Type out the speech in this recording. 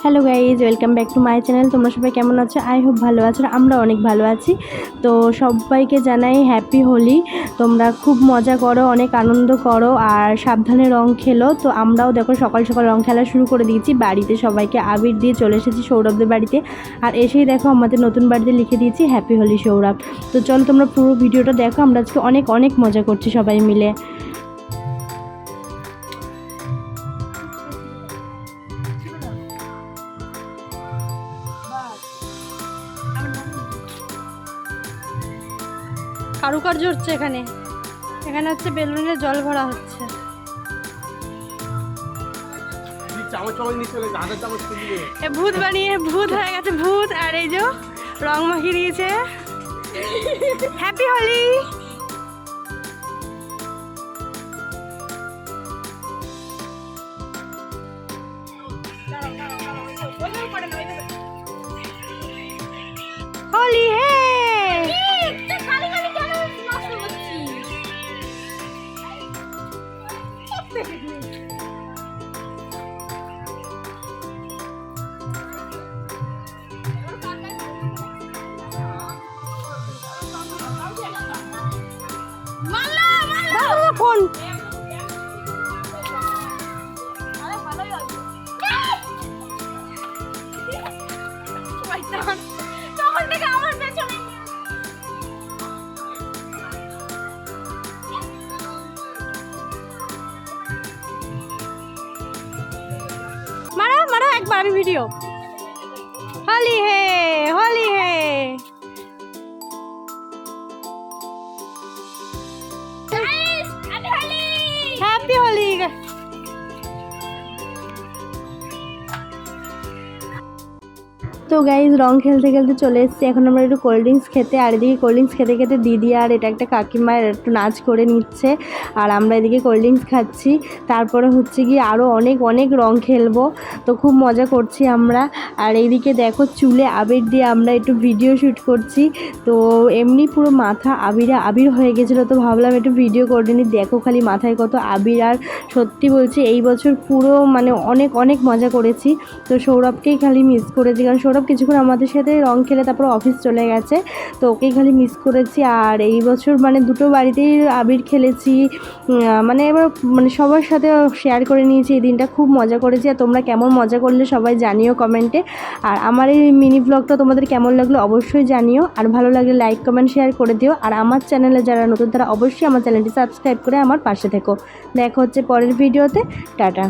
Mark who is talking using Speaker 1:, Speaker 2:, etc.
Speaker 1: Hello guys, welcome back to my channel. তোমরা সবাই কেমন আছো? আই হোপ ভালো আছো। আমরা অনেক ভালো আছি। তো সবাইকে জানাই হ্যাপি হোলি। তোমরা খুব মজা করো, অনেক আনন্দ করো আর সাবধানে রং খেলো। তো আমরাও দেখো সকাল সকাল রং খেলা শুরু করে দিয়েছি। বাড়িতে সবাইকে আবির দিয়ে চলে এসেছি সৌরভদের বাড়িতে। আর এসেই দেখো আমাদের নতুন বাড়িতে লিখে দিয়েছি হ্যাপি হোলি সৌরভ। তো চলো তোমরা পুরো ভিডিওটা দেখো। আমরা আজকে অনেক অনেক মজা করছি সবাই মিলে। কারুকার্য হচ্ছে এখানে হচ্ছে বেলুনে জল ভরা হচ্ছে। ভূত বানিয়ে ভূত হয়ে গেছে ভূত। আর এই যে রং মাখিয়ে দিয়েছে। হ্যাপি হোলি। হোলি হে ফোন মারা মারা একবার আমি ভিডিও। হোলি হে হোলি হে। হ্যাপি হোলি। তো গাইজ রং খেলতে খেলতে চলে এসেছি। এখন আমরা একটু কোল্ড ড্রিঙ্কস খেতে। আর এদিকে কোল্ড ড্রিঙ্কস খেতে খেতে দিদি আর এটা একটা কাকিমার একটু নাচ করে নিচ্ছে। আর আমরা এদিকে কোল্ড ড্রিঙ্কস খাচ্ছি। তারপরে হচ্ছে কি আরও অনেক অনেক রং খেলবো। তো খুব মজা করছি আমরা। আর এইদিকে দেখো চুলে আবির দিয়ে আমরা একটু ভিডিও শ্যুট করছি। তো এমনি পুরো মাথা আবির হয়ে গেছিলো। তো ভাবলাম একটু ভিডিও করে নিই। দেখো খালি মাথায় কত আবির। আর সত্যি বলছি এই বছর পুরো মানে অনেক অনেক মজা করেছি। তো সৌরভকেই খালি মিস করেছি, কারণ সৌরভ কিছুক্ষণ আমাদের সাথে রং খেলে তারপর অফিস চলে গেছে। তো ওকেই খালি মিস করেছি। আর এই বছর মানে দুটো বাড়িতেই আবির খেলেছি। মানে এবার মানে সবার সাথে শেয়ার করে নিয়েছি। এই দিনটা খুব মজা করেছি। আর তোমরা কেমন মজা করলে সবাই জানিও কমেন্টে। আর আমার এই মিনি ব্লগটা তোমাদের কেমন লাগলো অবশ্যই জানিও। আর ভালো লাগলে লাইক কমেন্ট শেয়ার করে দিও। আর আমার চ্যানেলে যারা নতুন তারা অবশ্যই আমার চ্যানেলটি সাবস্ক্রাইব করে আমার পাশে থেকো। দেখা হচ্ছে পরের ভিডিওতে। টাটা।